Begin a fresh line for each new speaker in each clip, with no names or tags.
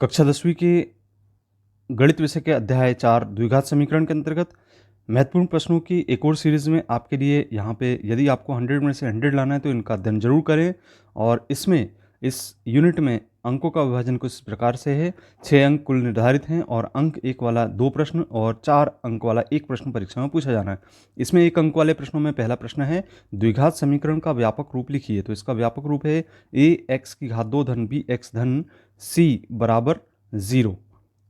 कक्षा 10वीं के गणित विषय के अध्याय 4 द्विघात समीकरण के अंतर्गत महत्वपूर्ण प्रश्नों की एक और सीरीज़ में आपके लिए यहाँ पे यदि आपको 100 में से 100 लाना है तो इनका अध्ययन जरूर करें। और इसमें इस यूनिट में अंकों का विभाजन कुछ इस प्रकार से है। 6 अंक कुल निर्धारित हैं और अंक 1 वाला 2 प्रश्न और 4 अंक वाला 1 प्रश्न परीक्षा में पूछा जाना है। इसमें 1 अंक वाले प्रश्नों में पहला प्रश्न है, द्विघात समीकरण का व्यापक रूप लिखिए। तो इसका व्यापक रूप है ax⁻² धन bx धन c बराबर 0,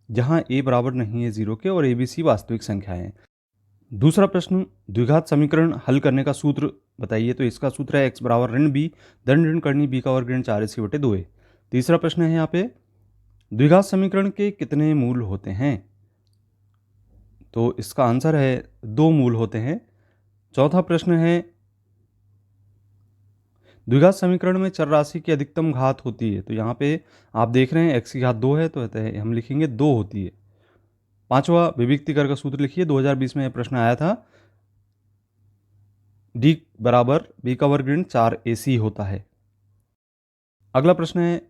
जहाँ a बराबर नहीं है 0 के और a b c वास्तविक संख्याएं हैं। दूसरा प्रश्न, द्विघात समीकरण हल करने का सूत्र बताइए। तो इसका सूत्र है x बराबर ऋण b धन ऋण करनी b का वर्ग ऋण 4ac/2a। तीसरा प्रश्न है यहाँ पे, द्विघात समीकरण के कितने मूल होते हैं? तो इसका आंसर है 2 मूल होते हैं। चौथा प्रश्न है, द्विघात समीकरण में चर राशि की अधिकतम घात होती है। तो यहाँ पे आप देख रहे हैं x⁻² है तो हम लिखेंगे 2 होती है। पांचवा, विभक्तिकर का सूत्र लिखिए। 2020 में यह प्रश्न आया था, d बराबर b का वर्ग ऋण 4ac होता है। अगला प्रश्न है,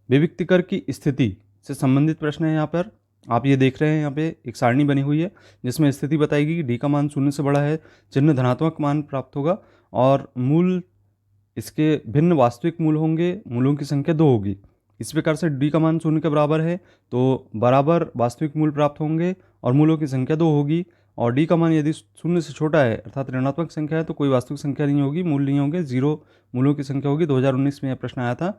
विभक्तिकर की स्थिति से संबंधित प्रश्न है। यहाँ पर आप ये देख रहे हैं, यहाँ पे एक सारणी बनी हुई है जिसमें स्थिति बताएगी कि डी का मान 0 से बड़ा है, चिन्ह धनात्मक मान प्राप्त होगा और मूल इसके भिन्न वास्तविक मूल होंगे, मूलों की संख्या 2 होगी। इस प्रकार से डी का मान 0 के बराबर है तो बराबर वास्तविक मूल प्राप्त होंगे और मूलों की संख्या 2 होगी। और डी का मान यदि 0 से छोटा है अर्थात ऋणात्मक संख्या है तो कोई वास्तविक संख्या नहीं होगी, मूल नहीं होंगे, 0 मूलों की संख्या होगी। 2019 में यह प्रश्न आया था।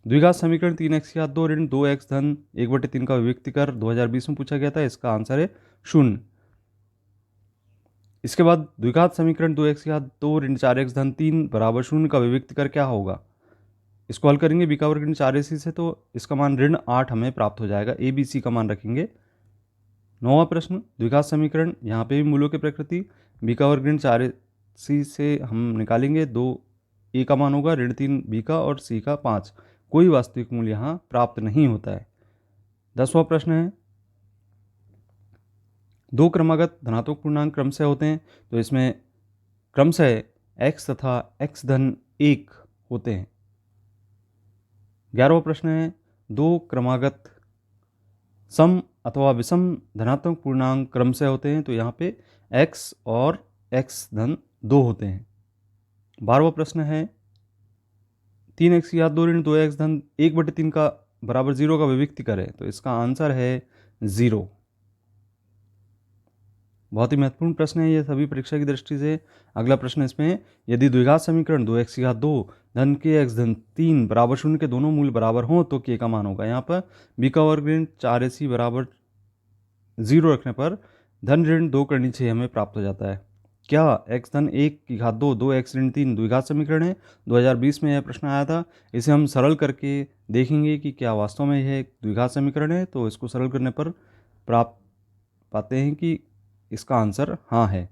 द्विघात समीकरण 3x⁻² ऋण 2x धन 1/3 का विभक्तिकर 2020 में पूछा गया था। इसका आंसर है 0। इसके बाद द्विघात समीकरण 2x⁻² ऋण 4x धन 3 बराबर 0 का विभक्तिकर क्या होगा? इसको हल करेंगे b का वर्ग ऋण 4ac से, तो इसका मान ऋण 8 हमें प्राप्त हो जाएगा। a b c का मान रखेंगे। 9वां प्रश्न, द्विघात समीकरण, यहाँ पे भी मूलों की प्रकृति, b का वर्ग ऋण 4ac से हम निकालेंगे 2a का मान होगा ऋण 3 b का और c का 5। कोई वास्तविक मूल्य यहाँ प्राप्त नहीं होता है। 10वां प्रश्न है, 2 क्रमागत धनात्मक पूर्णांक क्रमशः होते हैं। तो इसमें क्रमशः x तथा x धन 1 होते हैं। 11वां प्रश्न है, 2 क्रमागत सम अथवा विषम धनात्मक पूर्णांक क्रमशः होते हैं। तो यहाँ पे x और x धन 2 होते हैं। 12वां प्रश्न है, 3x⁻² ऋण 2x धन 1/3 का बराबर 0 का विभक्तिकर है। तो इसका आंसर है 0। बहुत ही महत्वपूर्ण प्रश्न है ये सभी परीक्षा की दृष्टि से। अगला प्रश्न इसमें, यदि द्विघात समीकरण 2x⁻² धन kx धन 3 बराबर 0 के दोनों मूल बराबर हों तो k का मान होगा। यहाँ पर b का वर्ग ऋण 4ac बराबर 0 रखने पर धन ऋण 2 करनी 6 हमें प्राप्त हो जाता है। क्या x धन 1⁻² 2x ऋण 3 द्विघात समीकरण है? 2020 में यह प्रश्न आया था। इसे हम सरल करके देखेंगे कि क्या वास्तव में यह एक द्विघात समीकरण है। तो इसको सरल करने पर प्राप्त पाते हैं कि इसका आंसर हाँ है।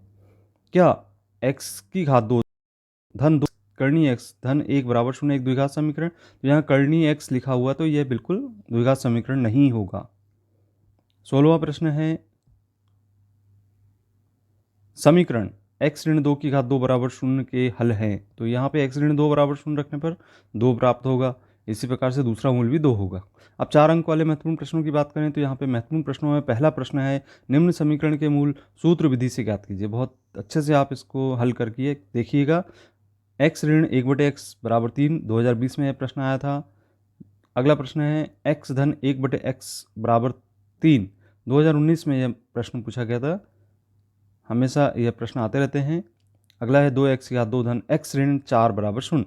क्या x⁻² धन 2 करनी x धन 1 बराबर 0 एक द्विघात समीकरण? तो यहाँ करनी x लिखा हुआ तो यह बिल्कुल द्विघात समीकरण नहीं होगा। 16वां प्रश्न है, समीकरण x ऋण 2⁻² बराबर 0 के हल हैं। तो यहाँ पे x ऋण 2 बराबर 0 रखने पर 2 प्राप्त होगा। इसी प्रकार से दूसरा मूल भी 2 होगा। अब 4 अंक वाले महत्वपूर्ण प्रश्नों की बात करें तो यहाँ पे महत्वपूर्ण प्रश्नों में पहला प्रश्न है, निम्न समीकरण के मूल सूत्र विधि से ज्ञात कीजिए। बहुत अच्छे से आप इसको हल करके देखिएगा। x ऋण 1/x बराबर 3, 2020 में यह प्रश्न आया था। अगला प्रश्न है, x धन 1/x बराबर 3, 2019 में यह प्रश्न पूछा गया था। हमेशा यह प्रश्न आते रहते हैं। अगला है 2x⁻² धन x ऋण 4 बराबर 0।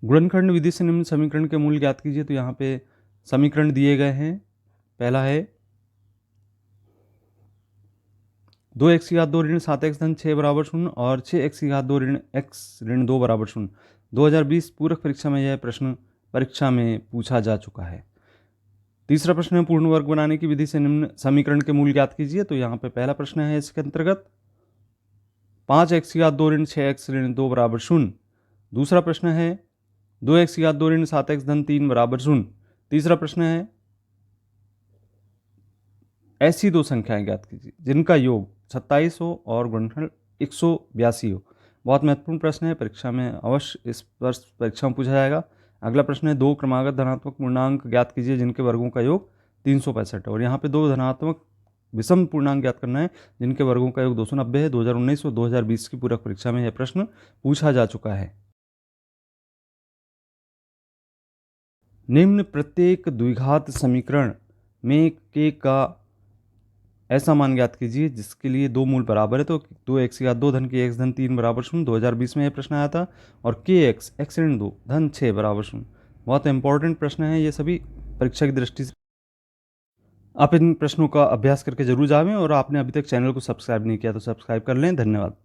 गुणनखंड विधि से निम्न समीकरण के मूल ज्ञात कीजिए। तो यहाँ पे समीकरण दिए गए हैं। पहला है 2x⁻² ऋण 7x धन 6 बराबर 0 और 6x⁻² ऋण x ऋण 2 बराबर 0। 2020 पूरक परीक्षा में यह प्रश्न परीक्षा में पूछा जा चुका है। तीसरा प्रश्न है, पूर्ण वर्ग बनाने की विधि से निम्न समीकरण के मूल ज्ञात कीजिए। तो यहाँ पे पहला प्रश्न है इसके अंतर्गत 5x⁻² ऋण 6x ऋण 2 बराबर 0। दूसरा प्रश्न है 2x⁻² ऋण 7x धन 3 बराबर 0। तीसरा प्रश्न है, ऐसी 2 संख्याएं ज्ञात कीजिए जिनका योग 27 हो और गुणनखंड 182 हो। बहुत महत्वपूर्ण प्रश्न है, परीक्षा में अवश्य इस वर्ष परीक्षा में पूछा जाएगा। अगला प्रश्न है, दो क्रमागत धनात्मक पूर्णांक ज्ञात कीजिए जिनके वर्गों का योग 365 है। और यहाँ पे दो धनात्मक विषम पूर्णांक ज्ञात करना है जिनके वर्गों का योग 290 है। 2019 और 2020 की पूरक परीक्षा में यह प्रश्न पूछा जा चुका है। निम्न प्रत्येक द्विघात समीकरण में k का ऐसा मान ज्ञात कीजिए जिसके लिए दो मूल बराबर है। तो 2x2 धन k x धन 3 बराबर 0, 2020 में यह प्रश्न आया था। और kx x ऋण 2 धन 6 बराबर 0। बहुत इंपॉर्टेंट प्रश्न है ये सभी परीक्षा की दृष्टि से। आप इन प्रश्नों का अभ्यास करके जरूर जावें, और आपने अभी तक चैनल को सब्सक्राइब नहीं किया तो सब्सक्राइब कर लें। धन्यवाद।